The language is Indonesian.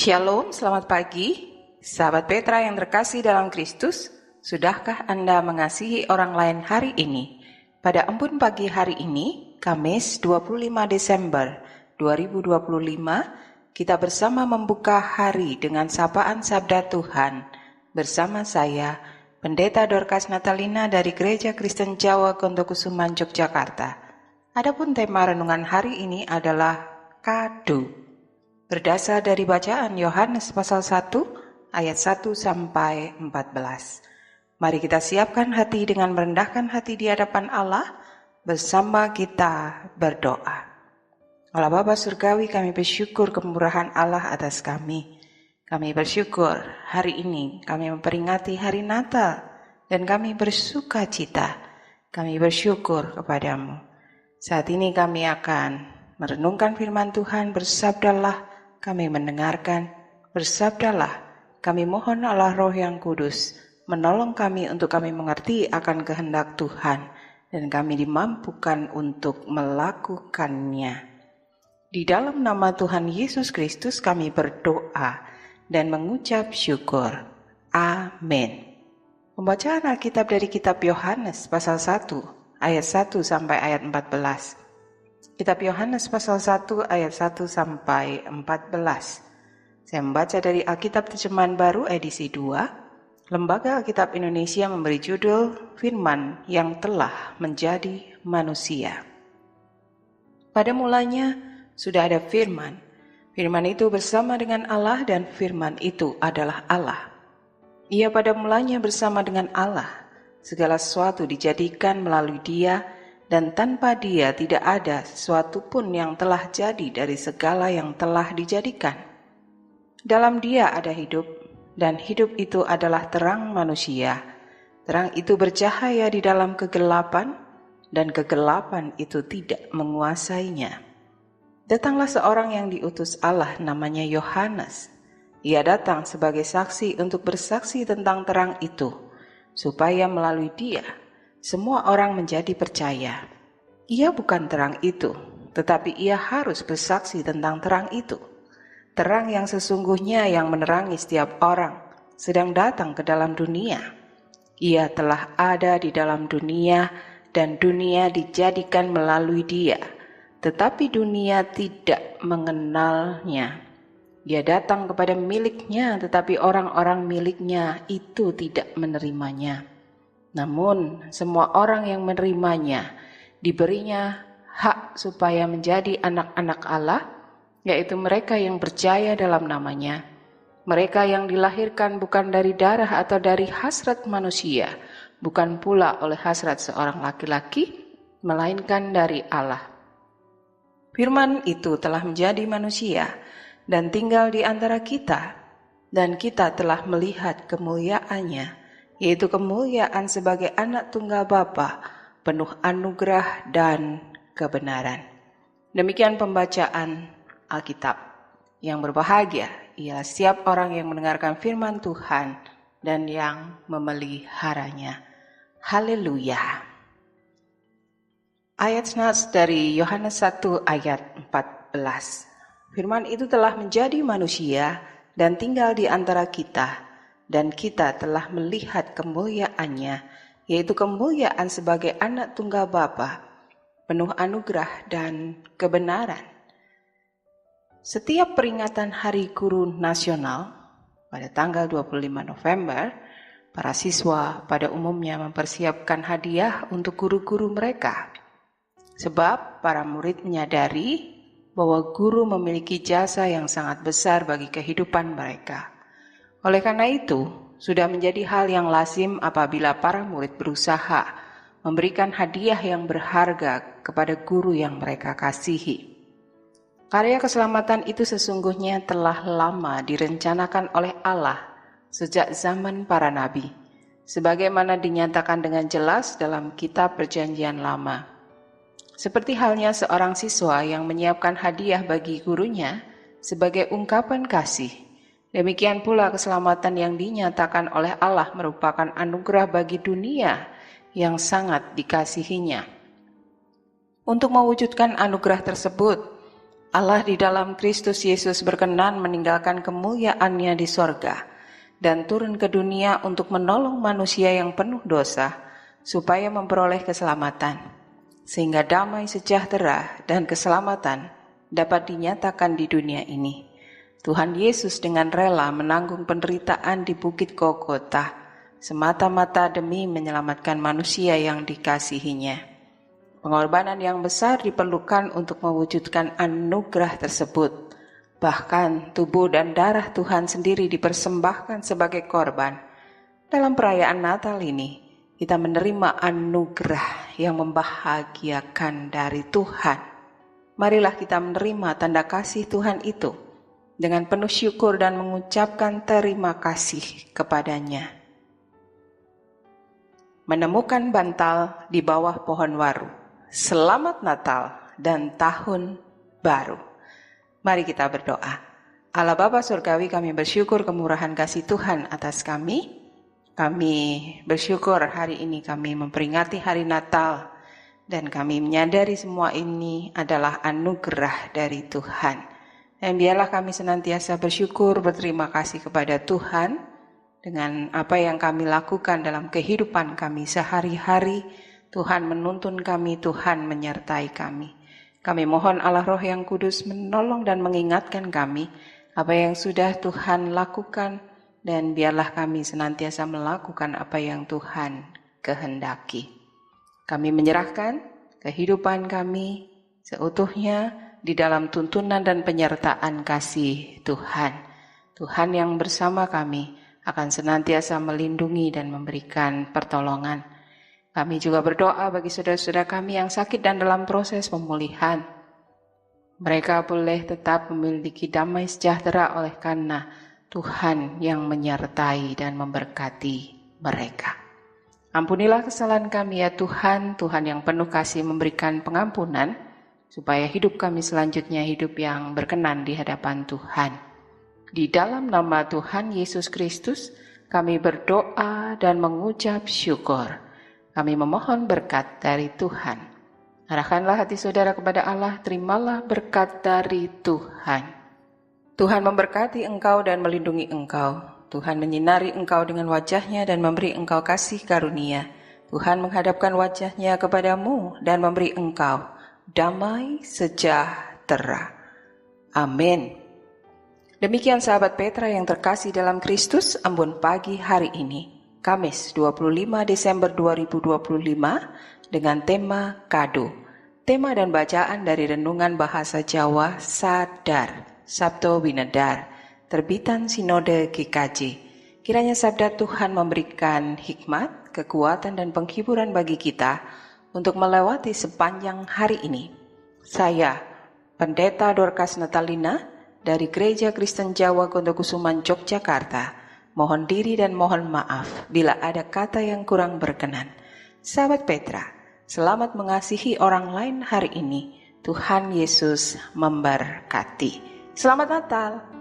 Shalom, selamat pagi. Sahabat Petra yang terkasih dalam Kristus, sudahkah Anda mengasihi orang lain hari ini? Pada embun pagi hari ini, Kamis 25 Desember 2025, kita bersama membuka hari dengan sapaan Sabda Tuhan. Bersama saya, Pendeta Dorcas Natalina dari Gereja Kristen Jawa Kondokusuman, Yogyakarta. Adapun tema renungan hari ini adalah kado. Berdasar dari bacaan Yohanes pasal 1 ayat 1 sampai 14. Mari kita siapkan hati dengan merendahkan hati di hadapan Allah, bersama kita berdoa. Allah Bapa Surgawi, kami bersyukur kemurahan Allah atas kami. Kami bersyukur hari ini kami memperingati hari Natal dan kami bersuka cita. Kami bersyukur kepadamu. Saat ini kami akan merenungkan firman Tuhan. Bersabdalah, kami mendengarkan, bersabdalah, kami mohon Allah Roh yang Kudus, menolong kami untuk kami mengerti akan kehendak Tuhan, dan kami dimampukan untuk melakukannya. Di dalam nama Tuhan Yesus Kristus kami berdoa dan mengucap syukur. Amin. Pembacaan Alkitab dari kitab Yohanes pasal 1 ayat 1 sampai ayat 14. Kitab Yohanes pasal 1 ayat 1 sampai 14. Saya membaca dari Alkitab Terjemahan Baru edisi 2. Lembaga Alkitab Indonesia memberi judul Firman yang telah menjadi manusia. Pada mulanya sudah ada firman. Firman itu bersama dengan Allah dan firman itu adalah Allah. Ia pada mulanya bersama dengan Allah. Segala sesuatu dijadikan melalui Dia, dan tanpa Dia tidak ada sesuatu pun yang telah jadi dari segala yang telah dijadikan. Dalam Dia ada hidup, dan hidup itu adalah terang manusia. Terang itu bercahaya di dalam kegelapan, dan kegelapan itu tidak menguasainya. Datanglah seorang yang diutus Allah, namanya Yohanes. Ia datang sebagai saksi untuk bersaksi tentang terang itu, supaya melalui Dia semua orang menjadi percaya. Ia bukan terang itu, tetapi ia harus bersaksi tentang terang itu. Terang yang sesungguhnya yang menerangi setiap orang sedang datang ke dalam dunia. Ia telah ada di dalam dunia dan dunia dijadikan melalui Dia, tetapi dunia tidak mengenalnya. Dia datang kepada miliknya, tetapi orang-orang miliknya itu tidak menerimanya. Namun semua orang yang menerimanya diberinya hak supaya menjadi anak-anak Allah, yaitu mereka yang percaya dalam namanya. Mereka yang dilahirkan bukan dari darah atau dari hasrat manusia, bukan pula oleh hasrat seorang laki-laki, melainkan dari Allah. Firman itu telah menjadi manusia dan tinggal di antara kita, dan kita telah melihat kemuliaannya, yaitu kemuliaan sebagai anak tunggal Bapa, penuh anugerah dan kebenaran. Demikian pembacaan Alkitab. Yang berbahagia ialah setiap orang yang mendengarkan firman Tuhan dan yang memeliharanya. Haleluya. Ayat nas dari Yohanes 1 ayat 14. Firman itu telah menjadi manusia dan tinggal di antara kita, dan kita telah melihat kemuliaannya, yaitu kemuliaan sebagai anak tunggal Bapa, penuh anugerah dan kebenaran. Setiap peringatan Hari Guru Nasional pada tanggal 25 November, para siswa pada umumnya mempersiapkan hadiah untuk guru-guru mereka. Sebab para murid menyadari bahwa guru memiliki jasa yang sangat besar bagi kehidupan mereka. Oleh karena itu, sudah menjadi hal yang lazim apabila para murid berusaha memberikan hadiah yang berharga kepada guru yang mereka kasihi. Karya keselamatan itu sesungguhnya telah lama direncanakan oleh Allah sejak zaman para nabi, sebagaimana dinyatakan dengan jelas dalam kitab Perjanjian Lama. Seperti halnya seorang siswa yang menyiapkan hadiah bagi gurunya sebagai ungkapan kasih, demikian pula keselamatan yang dinyatakan oleh Allah merupakan anugerah bagi dunia yang sangat dikasihinya. Untuk mewujudkan anugerah tersebut, Allah di dalam Kristus Yesus berkenan meninggalkan kemuliaan-Nya di sorga dan turun ke dunia untuk menolong manusia yang penuh dosa supaya memperoleh keselamatan, sehingga damai sejahtera dan keselamatan dapat dinyatakan di dunia ini. Tuhan Yesus dengan rela menanggung penderitaan di Bukit Golgota semata-mata demi menyelamatkan manusia yang dikasihinya. Pengorbanan yang besar diperlukan untuk mewujudkan anugerah tersebut. Bahkan tubuh dan darah Tuhan sendiri dipersembahkan sebagai korban. Dalam perayaan Natal ini, kita menerima anugerah yang membahagiakan dari Tuhan. Marilah kita menerima tanda kasih Tuhan itu dengan penuh syukur dan mengucapkan terima kasih kepadanya. Menemukan bantal di bawah pohon waru. Selamat Natal dan Tahun Baru. Mari kita berdoa. Allah Bapa Surgawi, kami bersyukur kemurahan kasih Tuhan atas kami. Kami bersyukur hari ini kami memperingati hari Natal. Dan kami menyadari semua ini adalah anugerah dari Tuhan. Dan biarlah kami senantiasa bersyukur, berterima kasih kepada Tuhan dengan apa yang kami lakukan dalam kehidupan kami sehari-hari. Tuhan menuntun kami, Tuhan menyertai kami. Kami mohon Allah Roh yang Kudus menolong dan mengingatkan kami apa yang sudah Tuhan lakukan, dan biarlah kami senantiasa melakukan apa yang Tuhan kehendaki. Kami menyerahkan kehidupan kami seutuhnya di dalam tuntunan dan penyertaan kasih Tuhan. Tuhan yang bersama kami akan senantiasa melindungi dan memberikan pertolongan. Kami juga berdoa bagi saudara-saudara kami yang sakit dan dalam proses pemulihan. Mereka boleh tetap memiliki damai sejahtera oleh karena Tuhan yang menyertai dan memberkati mereka. Ampunilah kesalahan kami ya Tuhan, Tuhan yang penuh kasih memberikan pengampunan, supaya hidup kami selanjutnya hidup yang berkenan di hadapan Tuhan. Di dalam nama Tuhan Yesus Kristus, kami berdoa dan mengucap syukur. Kami memohon berkat dari Tuhan. Arahkanlah hati saudara kepada Allah, terimalah berkat dari Tuhan. Tuhan memberkati engkau dan melindungi engkau. Tuhan menyinari engkau dengan wajah-Nya dan memberi engkau kasih karunia. Tuhan menghadapkan wajah-Nya kepadamu dan memberi engkau damai sejahtera. Amin. Demikian sahabat Petra yang terkasih dalam Kristus, embun pagi hari ini. Kamis 25 Desember 2025 dengan tema Kado. Tema dan bacaan dari Renungan Bahasa Jawa Sadar, Sabto Winedar, terbitan Sinode GKJ. Kiranya sabda Tuhan memberikan hikmat, kekuatan dan penghiburan bagi kita untuk melewati sepanjang hari ini. Saya, Pendeta Dorcas Natalina dari Gereja Kristen Jawa Gondokusuman Yogyakarta, mohon diri dan mohon maaf bila ada kata yang kurang berkenan. Sahabat Petra, selamat mengasihi orang lain hari ini. Tuhan Yesus memberkati. Selamat Natal.